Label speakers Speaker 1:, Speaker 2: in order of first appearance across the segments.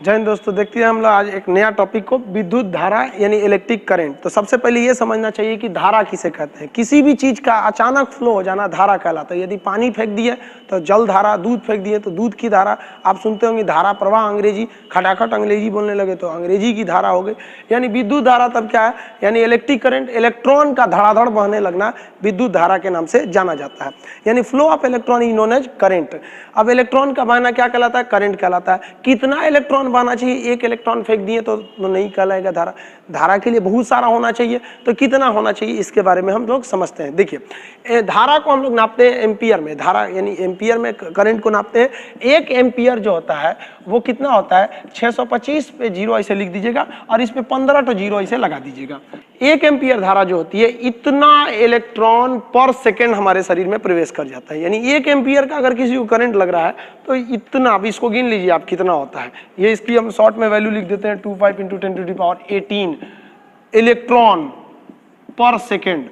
Speaker 1: जय हिंद दोस्तों, देखते हैं हम लोग आज एक नया टॉपिक को, विद्युत धारा यानी इलेक्ट्रिक करंट। तो सबसे पहले ये समझना चाहिए कि धारा किसे कहते हैं। किसी भी चीज का अचानक फ्लो हो जाना धारा कहलाता है। यदि पानी फेंक दिए तो जल धारा, दूध फेंक दिए तो दूध की धारा। आप सुनते होंगे धारा प्रवाह, अंग्रेजी खटाखट अंग्रेजी बोलने लगे तो अंग्रेजी की धारा हो गई। यानी विद्युत धारा तब क्या है, यानी इलेक्ट्रिक करंट, इलेक्ट्रॉन का धड़ाधड़ बहने लगना विद्युत धारा के नाम से जाना जाता है। यानी flow of electron is known as current. अब इलेक्ट्रॉन का बहना क्या कहलाता है, करंट कहलाता है। कितना इलेक्ट्रॉन बहना चाहिए, एक इलेक्ट्रॉन फेंक दिए तो नहीं कहलाएगा धारा। धारा के लिए बहुत सारा होना चाहिए, तो कितना होना चाहिए इसके बारे में हम लोग समझते हैं। देखिए, धारा को हम लोग नापते हैं एम्पियर में। धारा यानी एम्पियर में करंट को नापते हैं। एक एम्पियर जो होता है वो कितना होता है, 625 पे 0 ऐसे लिख दीजिएगा और इस पे 15 तो 0 ऐसे लगा दीजिएगा। एक एम्पियर धारा जो होती है, इतना इलेक्ट्रॉन पर सेकेंड हमारे शरीर में प्रवेश कर जाता है। यानी एक एम्पियर का अगर किसी को करंट लग रहा है तो इतना, अब इसको गिन लीजिए आप कितना होता है। ये इसकी हम शॉर्ट में वैल्यू लिख देते हैं, 25 × 10⁻18 इलेक्ट्रॉन पर सेकेंड।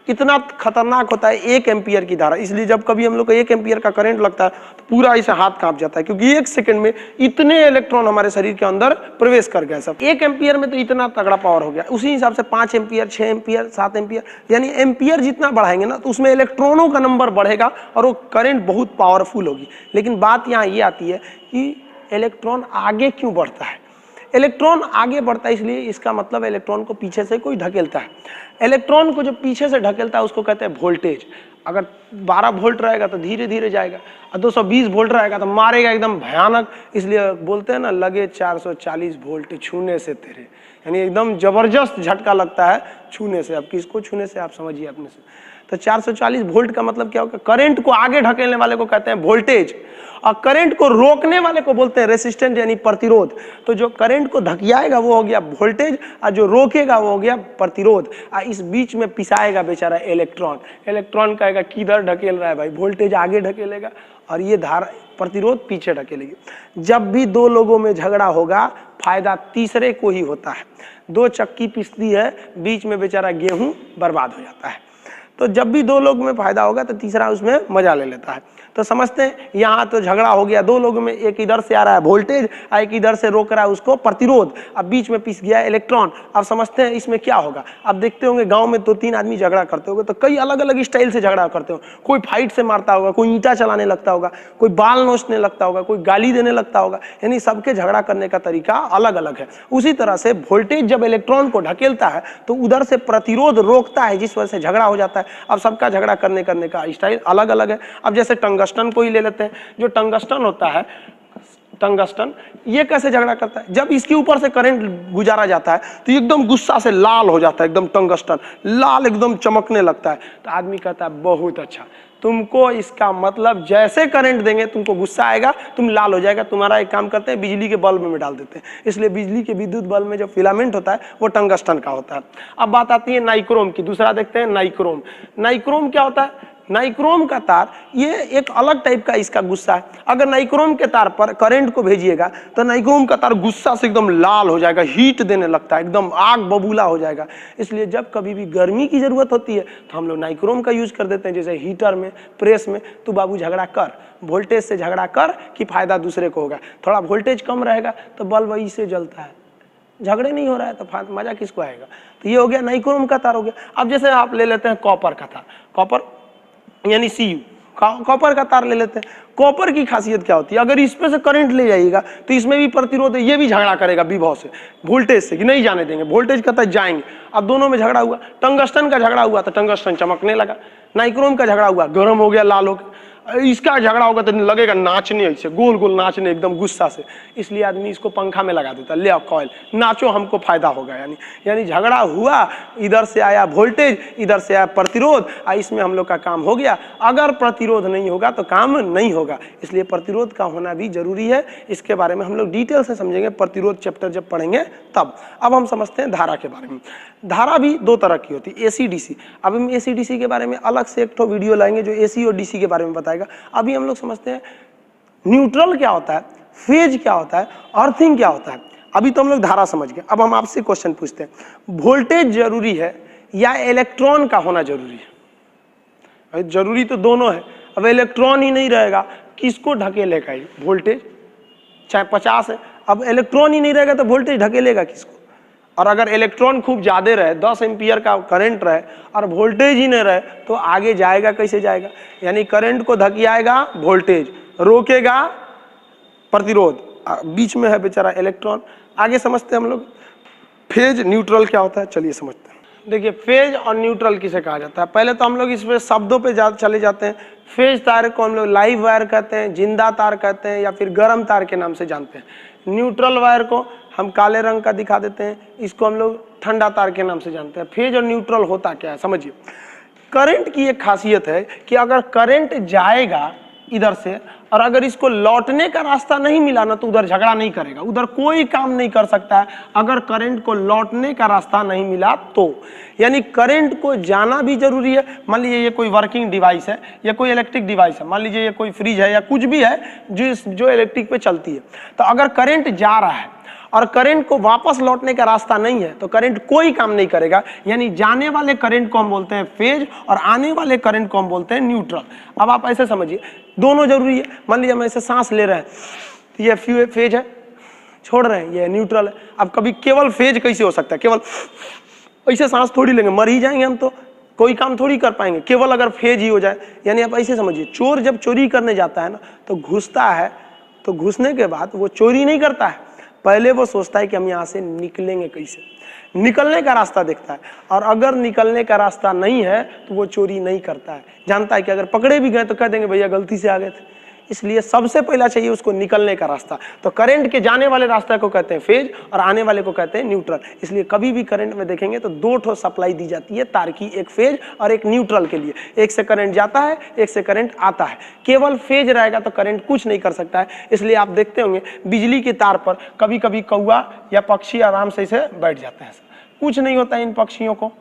Speaker 1: इतना खतरनाक होता है एक एम्पियर की धारा। इसलिए जब कभी हम लोग को एक एम्पियर का करंट लगता है तो पूरा ऐसे हाथ कांप जाता है, क्योंकि एक सेकंड में इतने इलेक्ट्रॉन हमारे शरीर के अंदर प्रवेश कर गए। सब एक एम्पियर में तो इतना तगड़ा पावर हो गया। उसी हिसाब से 5 एम्पियर, 6 एम्पियर, 7 एम्पियर, यानी एम्पियर जितना बढ़ाएंगे ना तो उसमें इलेक्ट्रॉनों का नंबर बढ़ेगा और वो करंट बहुत पावरफुल होगी। लेकिन बात यहाँ ये आती है कि इलेक्ट्रॉन आगे क्यों बढ़ता है। इलेक्ट्रॉन आगे बढ़ता है इसलिए इसका मतलब इलेक्ट्रॉन को पीछे से कोई ढकेलता है। इलेक्ट्रॉन को जो पीछे से ढकेलता है उसको कहते हैं वोल्टेज। अगर 12 वोल्ट रहेगा तो धीरे धीरे जाएगा, और 220 वोल्ट रहेगा तो मारेगा एकदम भयानक। इसलिए बोलते हैं ना, लगे 440 वोल्ट छूने से तेरे, यानी एकदम जबरदस्त झटका लगता है छूने से। अब किसको छूने से आप समझिए अपने से। तो 440 वोल्ट का मतलब क्या होगा, करंट को आगे ढकेलने वाले को कहते हैं वोल्टेज, और करंट को रोकने वाले को बोलते हैं रेसिस्टेंट यानी प्रतिरोध। तो जो करंट को धकियाएगा वो हो गया वोल्टेज, और जो रोकेगा वो हो गया प्रतिरोध। और इस बीच में पिसाएगा बेचारा इलेक्ट्रॉन। इलेक्ट्रॉन कहेगा किधर ढकेल रहा है भाई, वोल्टेज आगे ढकेलेगा और ये धारा प्रतिरोध पीछे ढकेलेगी। जब भी दो लोगों में झगड़ा होगा फायदा तीसरे को ही होता है। 2 चक्की पिसती है, बीच में बेचारा गेहूं बर्बाद हो जाता है। तो जब भी दो लोग में फायदा होगा तो तीसरा उसमें मजा ले लेता है। तो समझते हैं यहाँ तो झगड़ा हो गया दो लोगों में, एक इधर से आ रहा है वोल्टेज और एक इधर से रोक रहा है उसको प्रतिरोध। अब बीच में पिस गया इलेक्ट्रॉन। अब समझते हैं इसमें क्या होगा। अब देखते होंगे गांव में 2-3 आदमी झगड़ा करते होंगे तो कई अलग अलग स्टाइल से झगड़ा करते हो। कोई फाइट से मारता होगा, कोई ईंटा चलाने लगता होगा, कोई बाल नोचने लगता होगा, कोई गाली देने लगता होगा। यानी सबके झगड़ा करने का तरीका अलग अलग है। उसी तरह से वोल्टेज जब इलेक्ट्रॉन को ढकेलता है तो उधर से प्रतिरोध रोकता है, जिस वजह से झगड़ा हो जाता है। अब सबका झगड़ा करने का स्टाइल अलग अलग है। अब जैसे टंगस्टन को ही ले लेते हैं। जो टंगस्टन होता है, टंगस्टन, ये कैसे झगड़ा करता है, जब इसके ऊपर से करंट गुजारा जाता है तो एकदम गुस्सा से लाल हो जाता है, एकदम टंगस्टन लाल एकदम चमकने लगता है। तो आदमी कहता है बहुत अच्छा, तुमको इसका मतलब जैसे करंट देंगे तुमको गुस्सा आएगा, तुम लाल हो जाएगा। तुम्हारा एक काम करते हैं, बिजली के बल्ब में डाल देते हैं। इसलिए बिजली के विद्युत बल्ब में जो फिलामेंट होता है वो टंगस्टन का होता है। अब बात आती है नाइक्रोम की। दूसरा देखते हैं नाइक्रोम। नाइक्रोम क्या होता है, नाइक्रोम का तार, ये एक अलग टाइप का इसका गुस्सा है। अगर नाइक्रोम के तार पर करंट को भेजिएगा तो नाइक्रोम का तार गुस्सा से एकदम लाल हो जाएगा, हीट देने लगता है, एकदम आग बबूला हो जाएगा। इसलिए जब कभी भी गर्मी की जरूरत होती है तो हम लोग नाइक्रोम का यूज कर देते हैं। जैसे हीटर में, प्रेस में, तो बाबू झगड़ा कर, वोल्टेज से झगड़ा कर कि फायदा दूसरे को होगा। थोड़ा वोल्टेज कम रहेगा तो बल्ब वही से जलता है, झगड़े नहीं हो रहा है तो मजा किसको आएगा। तो ये हो गया नाइक्रोम का तार हो गया। अब जैसे आप ले लेते हैं कॉपर का तार, कॉपर यानी Cu, कॉपर का तार ले लेते हैं। कॉपर की खासियत क्या होती है, अगर इस पे से करंट ले जाइएगा तो इसमें भी प्रतिरोध है, ये भी झगड़ा करेगा विभव से, वोल्टेज से, कि नहीं जाने देंगे, वोल्टेज कहता है जाएंगे। अब दोनों में झगड़ा हुआ, टंगस्टन का झगड़ा हुआ तो टंगस्टन चमकने लगा, नाइक्रोम का झगड़ा हुआ गर्म हो गया, लाल हो गया। इसका झगड़ा होगा तो लगेगा नाचने, ऐसे गोल गोल नाचने एकदम गुस्सा से। इसलिए आदमी इसको पंखा में लगा देता, ले कॉइल नाचो हमको फायदा होगा। यानी झगड़ा हुआ, इधर से आया वोल्टेज, इधर से आया प्रतिरोध, इसमें हम लोग का काम हो गया। अगर प्रतिरोध नहीं होगा तो काम नहीं होगा, इसलिए प्रतिरोध का होना भी जरूरी है। इसके बारे में हम लोग डिटेल से समझेंगे प्रतिरोध चैप्टर जब पढ़ेंगे तब। अब हम समझते हैं धारा के बारे में। धारा भी 2 तरह की होती है, AC DC। अब हम AC DC के बारे में अलग से एक वीडियो लाएंगे जो AC और DC के बारे में बताएगा। अभी हम लोग समझते हैं न्यूट्रल क्या होता है, फेज क्या होता है, अर्थिंग क्या होता है। अभी तो हम लोग धारा समझ गए। अब हम आपसे क्वेश्चन पूछते हैं, वोल्टेज जरूरी है या इलेक्ट्रॉन का होना जरूरी है? जरूरी तो दोनों है। अब इलेक्ट्रॉन ही नहीं रहेगा किसको ढकेलेगा? वोल्टेज चाहे 50 है, अब इलेक्ट्रॉन ही नहीं रहेगा तो वोल्टेज ढकेलेगा किसको? और अगर इलेक्ट्रॉन खूब ज्यादा रहे, 10 एम्पियर का करंट रहे और वोल्टेज ही नहीं रहे तो आगे जाएगा कैसे जाएगा? यानी करंट को धकियाएगा वोल्टेज, रोकेगा प्रतिरोध, बीच में है बेचारा इलेक्ट्रॉन। आगे समझते हैं हम लोग फेज न्यूट्रल क्या होता है, चलिए समझते हैं। देखिए फेज और न्यूट्रल किसे कहा जाता है, पहले तो हम लोग इसमें शब्दों पे चले जाते हैं। फेज तार को हम लोग लाइव वायर कहते हैं, जिंदा तार कहते हैं, या फिर गर्म तार के नाम से जानते हैं। न्यूट्रल वायर को हम काले रंग का दिखा देते हैं, इसको हम लोग ठंडा तार के नाम से जानते हैं। फेज और न्यूट्रल होता क्या है समझिए। करंट की एक खासियत है कि अगर करंट जाएगा इधर से और अगर इसको लौटने का रास्ता नहीं मिला ना तो उधर झगड़ा नहीं करेगा, उधर कोई काम नहीं कर सकता है अगर करंट को लौटने का रास्ता नहीं मिला तो। यानी करंट को जाना भी जरूरी है। मान लीजिए ये कोई वर्किंग डिवाइस है या कोई इलेक्ट्रिक डिवाइस है, मान लीजिए ये कोई फ्रिज है या कुछ भी है जो इलेक्ट्रिक पे चलती है, तो अगर करंट जा रहा है और करंट को वापस लौटने का रास्ता नहीं है तो करंट कोई काम नहीं करेगा। यानी जाने वाले करंट को हम बोलते हैं फेज और आने वाले करंट को हम बोलते हैं न्यूट्रल। अब आप ऐसे समझिए, दोनों जरूरी है। मान लीजिए हम ऐसे सांस ले रहे हैं तो ये फेज है, छोड़ रहे हैं ये न्यूट्रल है। अब कभी केवल फेज कैसे हो सकता है? केवल ऐसे सांस थोड़ी लेंगे, मर ही जाएंगे हम, तो कोई काम थोड़ी कर पाएंगे केवल अगर फेज ही हो जाए। यानी आप ऐसे समझिए, चोर जब चोरी करने जाता है ना तो घुसता है, तो घुसने के बाद वो चोरी नहीं करता है, पहले वो सोचता है कि हम यहाँ से निकलेंगे कैसे, निकलने का रास्ता देखता है। और अगर निकलने का रास्ता नहीं है तो वो चोरी नहीं करता है, जानता है कि अगर पकड़े भी गए तो कह देंगे भैया गलती से आ गए थे। इसलिए सबसे पहला चाहिए उसको निकलने का रास्ता। तो करंट के जाने वाले रास्ते को कहते हैं फेज और आने वाले को कहते हैं न्यूट्रल। इसलिए कभी भी करंट में देखेंगे तो दो ठो सप्लाई दी जाती है तार की, एक फेज और एक न्यूट्रल के लिए। एक से करंट जाता है, एक से करंट आता है। केवल फेज रहेगा तो करंट कुछ नहीं कर सकता है। इसलिए आप देखते होंगे बिजली के तार पर कभी कभी कौवा या पक्षी आराम से इसे बैठ जाते हैं, कुछ नहीं होता है इन पक्षियों को,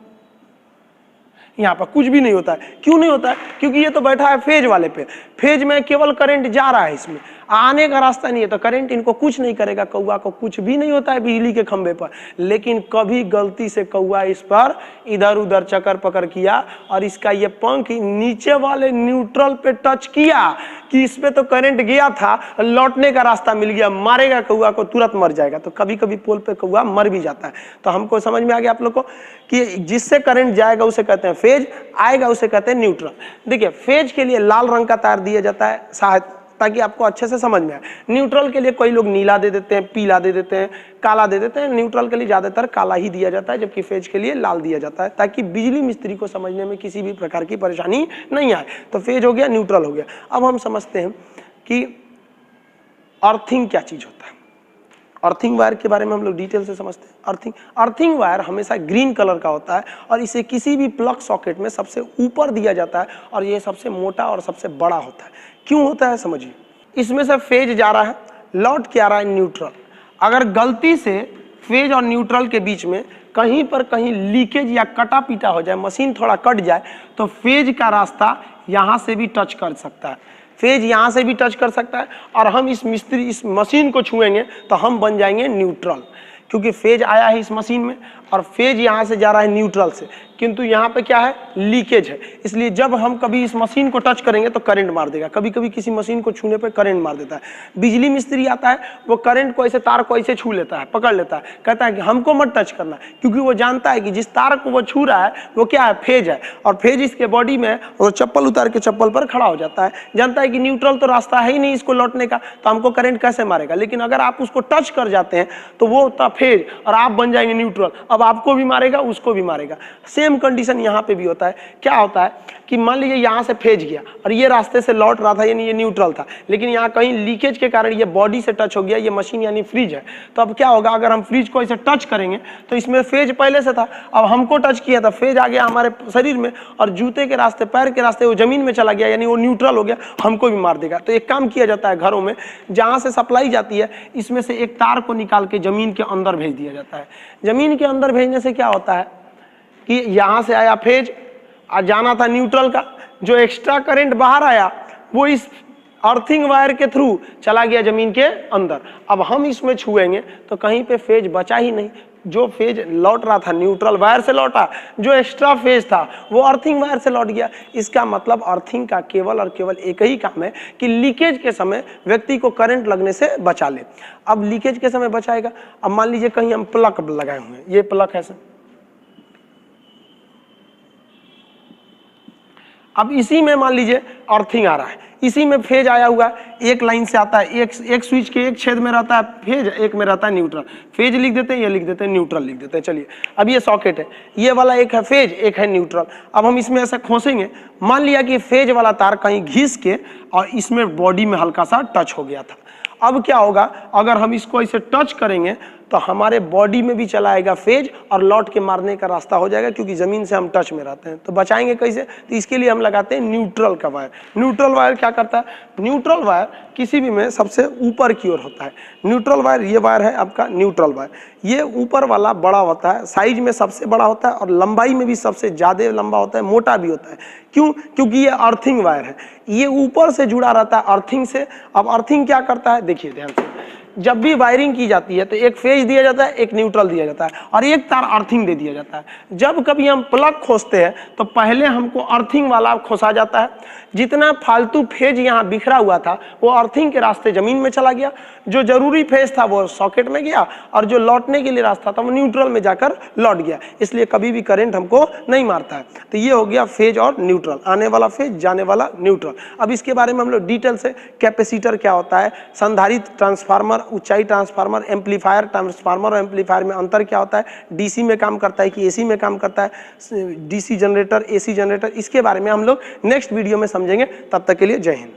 Speaker 1: यहाँ पर कुछ भी नहीं होता है। क्यों नहीं होता है? क्योंकि ये तो बैठा है फेज वाले पे, फेज में केवल करंट जा रहा है, इसमें आने का रास्ता नहीं है, तो करंट इनको कुछ नहीं करेगा। कौवा को कुछ भी नहीं होता है बिजली के खंभे पर, लेकिन कभी गलती से कौवा इस पर इधर उधर चक्कर पकड़ किया और इसका ये पंख नीचे वाले न्यूट्रल पे टच किया कि इस पे तो करंट गया था, लौटने का रास्ता मिल गया, मारेगा कौवा को, तुरंत मर जाएगा। तो कभी कभी पोल पे कौवा मर भी जाता है। तो हमको समझ में आ गया आप लोग को कि जिससे करंट जाएगा उसे कहते हैं फेज, आएगा उसे कहते हैं न्यूट्रल। देखिए फेज के लिए लाल रंग का तार दिया जाता है शायद, ताकि आपको अच्छे से समझ में आए। न्यूट्रल के लिए कोई लोग नीला दे देते हैं, पीला दे देते हैं, काला दे देते हैं। न्यूट्रल के लिए ज्यादातर काला ही दिया जाता है, जबकि फेज के लिए लाल दिया जाता है, ताकि बिजली मिस्त्री को समझने में किसी भी प्रकार की परेशानी नहीं आए। तो फेज हो गया, न्यूट्रल हो गया। अब हम समझते हैं कि अर्थिंग क्या चीज होता है। अर्थिंग वायर के बारे में हम लोग डिटेल से समझते हैं। अर्थिंग वायर हमेशा ग्रीन कलर का होता है और इसे किसी भी प्लग सॉकेट में सबसे ऊपर दिया जाता है और ये सबसे मोटा और सबसे बड़ा होता है। क्यों होता है समझिए, इसमें से फेज जा रहा है, लौट के आ रहा है न्यूट्रल। अगर गलती से फेज और न्यूट्रल के बीच में कहीं पर कहीं लीकेज या कटा पीटा हो जाए, मशीन थोड़ा कट जाए, तो फेज का रास्ता यहाँ से भी टच कर सकता है, फेज यहाँ से भी टच कर सकता है और हम इस मशीन को छुएंगे तो हम बन जाएंगे न्यूट्रल, क्योंकि फेज आया है इस मशीन में और फेज यहाँ से जा रहा है न्यूट्रल से, किंतु यहाँ पे क्या है, लीकेज है। इसलिए जब हम कभी इस मशीन को टच करेंगे तो करंट मार देगा। कभी कभी किसी मशीन को छूने पे करंट मार देता है। बिजली मिस्त्री आता है, वो करंट को ऐसे, तार को ऐसे छू लेता है, पकड़ लेता है, कहता है कि हमको मत टच करना, क्योंकि वो जानता है कि जिस तार को वो छू रहा है वो क्या है, फेज है। और फेज इसके बॉडी में, वो चप्पल उतार के चप्पल पर खड़ा हो जाता है, जानता है कि न्यूट्रल तो रास्ता है ही नहीं इसको लौटने का, तो हमको करंट कैसे मारेगा। लेकिन अगर आप उसको टच कर जाते हैं तो वो होता फेज और आप बन जाएंगे न्यूट्रल। अब आपको भी मारेगा, उसको भी मारेगा। सेम कंडीशन यहाँ पे भी होता है। क्या होता है कि मान लीजिए यहाँ से फेज गया और ये रास्ते से लौट रहा था, यानी ये न्यूट्रल था, लेकिन यहाँ कहीं लीकेज के कारण ये बॉडी से टच हो गया, ये मशीन यानी फ्रिज है। तो अब क्या होगा, अगर हम फ्रिज को ऐसे टच करेंगे तो इसमें फेज पहले से था, अब हमको टच किया था, फेज आ गया हमारे शरीर में और जूते के रास्ते, पैर के रास्ते वो जमीन में चला गया, यानी वो न्यूट्रल हो गया, हमको भी मार देगा। तो एक काम किया जाता है घरों में, जहाँ से सप्लाई जाती है इसमें से एक तार को निकाल के जमीन के अंदर भेज दिया जाता है। जमीन के अंदर भेजने से क्या होता है कि यहाँ से आया फेज और जाना था न्यूट्रल का, जो एक्स्ट्रा करंट बाहर आया वो इस अर्थिंग वायर के थ्रू चला गया जमीन के अंदर। अब हम इसमें छुएंगे तो कहीं पे फेज बचा ही नहीं, जो फेज लौट रहा था न्यूट्रल वायर से लौटा, जो एक्स्ट्रा फेज था वो अर्थिंग वायर से लौट गया। इसका मतलब अर्थिंग का केवल और केवल एक ही काम है कि लीकेज के समय व्यक्ति को करंट लगने से बचा ले। अब लीकेज के समय बचाएगा, अब मान लीजिए कहीं हम प्लग लगाए हुए हैं, ये प्लग है सर, अब इसी में मान लीजिए अर्थिंग आ रहा है, इसी में फेज आया हुआ है, एक लाइन से आता है, एक स्विच के एक छेद में रहता है फेज, एक में रहता है न्यूट्रल। फेज लिख देते हैं, ये लिख देते हैं, न्यूट्रल लिख देते हैं। चलिए अब ये सॉकेट है, ये वाला एक है फेज, एक है न्यूट्रल। अब हम इसमें ऐसा खोसेंगे, मान लिया कि फेज वाला तार कहीं घिस के और इसमें बॉडी में हल्का सा टच हो गया था। अब क्या होगा, अगर हम इसको ऐसे टच करेंगे तो हमारे बॉडी में भी चला आएगा फेज और लौट के मारने का रास्ता हो जाएगा, क्योंकि जमीन से हम टच में रहते हैं। तो बचाएंगे कैसे, तो इसके लिए हम लगाते हैं न्यूट्रल का वायर। न्यूट्रल वायर क्या करता है, न्यूट्रल वायर किसी भी में सबसे ऊपर की ओर होता है। न्यूट्रल वायर, ये वायर है आपका न्यूट्रल वायर, ये ऊपर वाला बड़ा होता है, साइज में सबसे बड़ा होता है और लंबाई में भी सबसे ज्यादा लंबा होता है, मोटा भी होता है। क्यों, क्योंकि ये अर्थिंग वायर है, ये ऊपर से जुड़ा रहता है अर्थिंग से। अब अर्थिंग क्या करता है, देखिए ध्यान से, जब भी वायरिंग की जाती है तो एक फेज दिया जाता है, एक न्यूट्रल दिया जाता है और एक तार अर्थिंग दे दिया जाता है। जब कभी हम प्लग खोसते हैं तो पहले हमको अर्थिंग वाला खोसा जाता है, जितना फालतू फेज यहाँ बिखरा हुआ था वो अर्थिंग के रास्ते जमीन में चला गया, जो जरूरी फेज था वो सॉकेट में गया और जो लौटने के लिए रास्ता था वो न्यूट्रल में जाकर लौट गया। इसलिए कभी भी करंट हमको नहीं मारता है। तो ये हो गया फेज और न्यूट्रल, आने वाला फेज, जाने वाला न्यूट्रल। अब इसके बारे में हम लोग डिटेल से, कैपेसिटर क्या होता है, संधारित्र ट्रांसफार्मर, ऊंचाई ट्रांसफार्मर, एम्पलीफायर ट्रांसफार्मर और एम्पलीफायर में अंतर क्या होता है, डीसी में काम करता है कि एसी में काम करता है, डीसी जनरेटर, एसी जनरेटर, इसके बारे में हम लोग नेक्स्ट वीडियो में समझेंगे। तब तक के लिए जय हिंद।